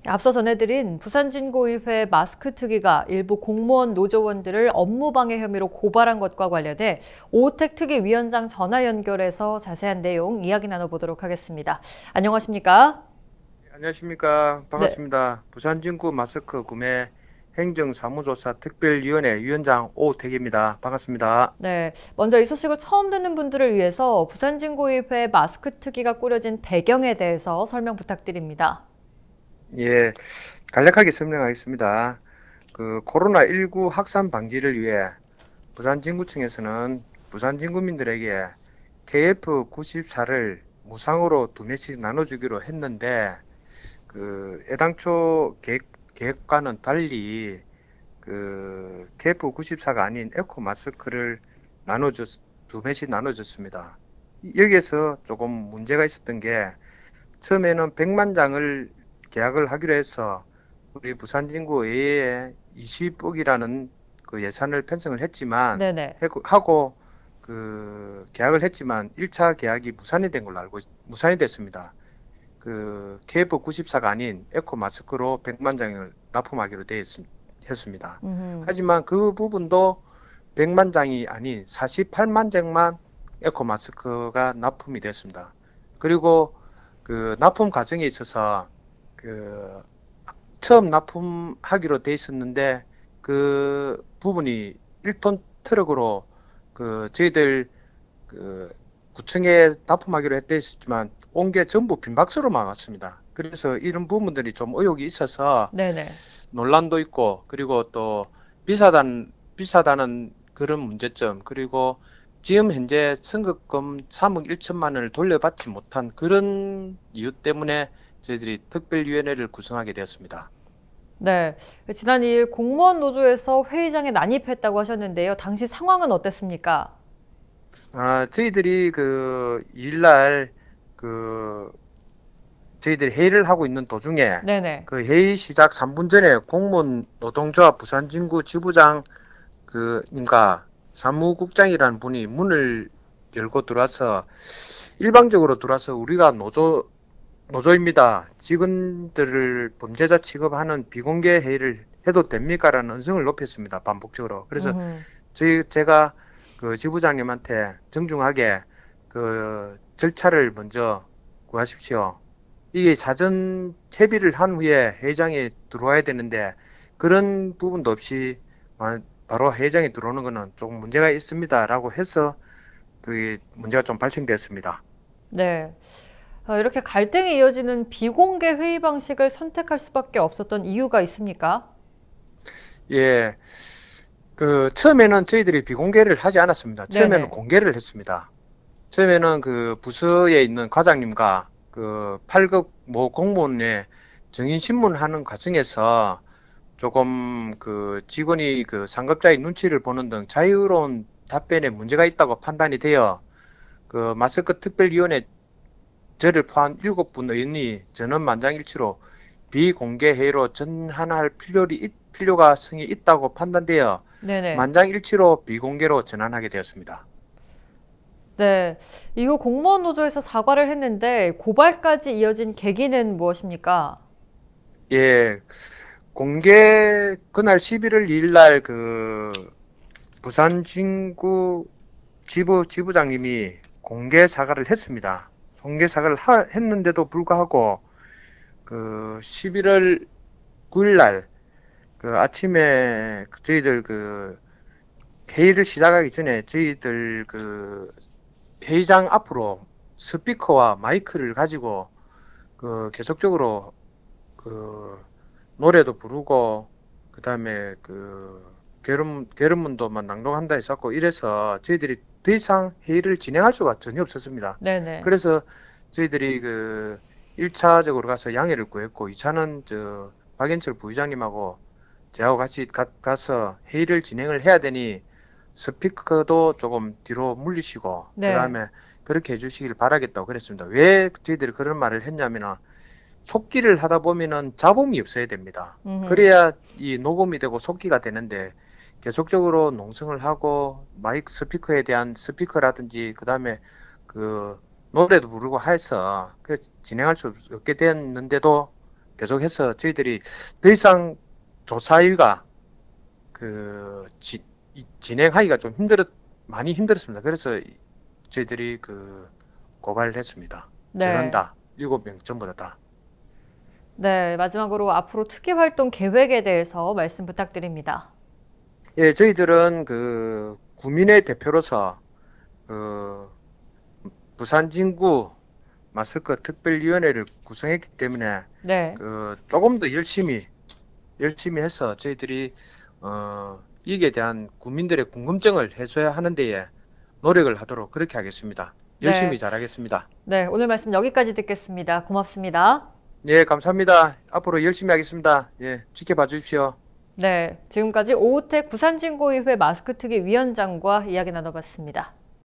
앞서 전해드린 부산진구의회 마스크 특위가 일부 공무원 노조원들을 업무방해 혐의로 고발한 것과 관련해 오택 특위위원장 전화 연결해서 자세한 내용 이야기 나눠보도록 하겠습니다. 안녕하십니까? 안녕하십니까. 네. 반갑습니다. 부산진구 마스크 구매 행정사무조사 특별위원회 위원장 오택입니다. 반갑습니다. 네. 먼저 이 소식을 처음 듣는 분들을 위해서 부산진구의회 마스크 특위가 꾸려진 배경에 대해서 설명 부탁드립니다. 예, 간략하게 설명하겠습니다. 코로나19 확산 방지를 위해 부산진구청에서는 부산진구민들에게 KF94를 무상으로 2매씩 나눠주기로 했는데, 애당초 계획과는 달리 KF94가 아닌 에코 마스크를 2매씩 나눠줬습니다. 여기에서 조금 문제가 있었던 게, 처음에는 100만 장을 계약을 하기로 해서 우리 부산진구의회에 20억이라는 그 예산을 편성을 했지만, 네네. 하고 계약을 했지만 1차 계약이 무산이 됐습니다. KF94가 아닌 에코 마스크로 100만 장을 납품하기로 했습니다. 하지만 그 부분도 100만 장이 아닌 48만 장만 에코 마스크가 납품이 됐습니다. 그리고 납품 과정에 있어서 처음 납품하기로 돼 있었는데 그 부분이 1톤 트럭으로 저희들 구청에 납품하기로 했지만 온 게 전부 빈 박스로만 왔습니다. 그래서 이런 부분들이 좀 의혹이 있어서 네네. 논란도 있고, 그리고 또 비싸다는 그런 문제점, 그리고 지금 현재 선급금 3억 1천만 원을 돌려받지 못한 그런 이유 때문에 저희들이 특별위원회를 구성하게 되었습니다. 네. 지난 2일 공무원 노조에서 회의장에 난입했다고 하셨는데요. 당시 상황은 어땠습니까? 저희들이 2일날 저희들이 회의를 하고 있는 도중에 네네. 회의 시작 3분 전에 공무원 노동조합 부산진구 지부장 님과 사무국장이라는 분이 문을 열고 들어와서 일방적으로 들어와서 우리가 노조입니다. 직원들을 범죄자 취급하는 비공개 회의를 해도 됩니까? 라는 언성을 높였습니다. 반복적으로. 그래서 제가 지부장님한테 정중하게 절차를 먼저 구하십시오. 이게 사전 협의를 한 후에 회의장에 들어와야 되는데 그런 부분도 없이 바로 회의장에 들어오는 것은 조금 문제가 있습니다. 라고 해서 문제가 좀 발생됐습니다. 네. 이렇게 갈등이 이어지는 비공개 회의 방식을 선택할 수밖에 없었던 이유가 있습니까? 예. 처음에는 저희들이 비공개를 하지 않았습니다. 처음에는 네네. 공개를 했습니다. 처음에는 부서에 있는 과장님과 8급 모 공무원의 정인신문하는 과정에서 조금 직원이 상급자의 눈치를 보는 등 자유로운 답변에 문제가 있다고 판단이 되어 마스크 특별위원회 저를 포함 7분 의원이 전원 만장일치로 비공개 회의로 전환할 필요가 성이 있다고 판단되어 네네. 만장일치로 비공개로 전환하게 되었습니다. 네. 이후 공무원 노조에서 사과를 했는데 고발까지 이어진 계기는 무엇입니까? 예, 그날 11월 2일 날 부산 진구 지부장님이 공개 사과를 했습니다. 공개 사과를 했는데도 불구하고 11월 9일 날 아침에 저희들 회의를 시작하기 전에 저희들 회의장 앞으로 스피커와 마이크를 가지고 계속적으로 노래도 부르고 그다음에 결혼문도만 낭독한다 했었고 이래서 저희들이 더 이상 회의를 진행할 수가 전혀 없었습니다. 네네. 그래서 저희들이 1차적으로 가서 양해를 구했고 2차는 박연철 부의장님하고 저하고 같이 가서 회의를 진행을 해야 되니 스피커도 조금 뒤로 물리시고 네. 그다음에 그렇게 해주시길 바라겠다고 그랬습니다. 왜 저희들이 그런 말을 했냐면은 속기를 하다 보면은 잡음이 없어야 됩니다. 그래야 이 녹음이 되고 속기가 되는데 계속적으로 농성을 하고 마이크 스피커에 대한 스피커라든지 그다음에 노래도 부르고 해서 진행할 수 없게 됐는데도 계속해서 저희들이 더 이상 조사일과 진행하기가 좀 많이 힘들었습니다. 그래서 저희들이 고발을 했습니다. 네. 전원 다 7명 전부 다. 네, 마지막으로 앞으로 특위 활동 계획에 대해서 말씀 부탁드립니다. 예, 저희들은 구민의 대표로서 부산진구 마스크 특별위원회를 구성했기 때문에 네. 조금 더 열심히 해서 저희들이 이에 대한 국민들의 궁금증을 해소해야 하는 데에 노력을 하도록 그렇게 하겠습니다. 열심히 네. 잘하겠습니다. 네, 오늘 말씀 여기까지 듣겠습니다. 고맙습니다. 예, 감사합니다. 앞으로 열심히 하겠습니다. 예, 지켜봐 주십시오. 네, 지금까지 오우택 부산진구의회 마스크특위 위원장과 이야기 나눠봤습니다.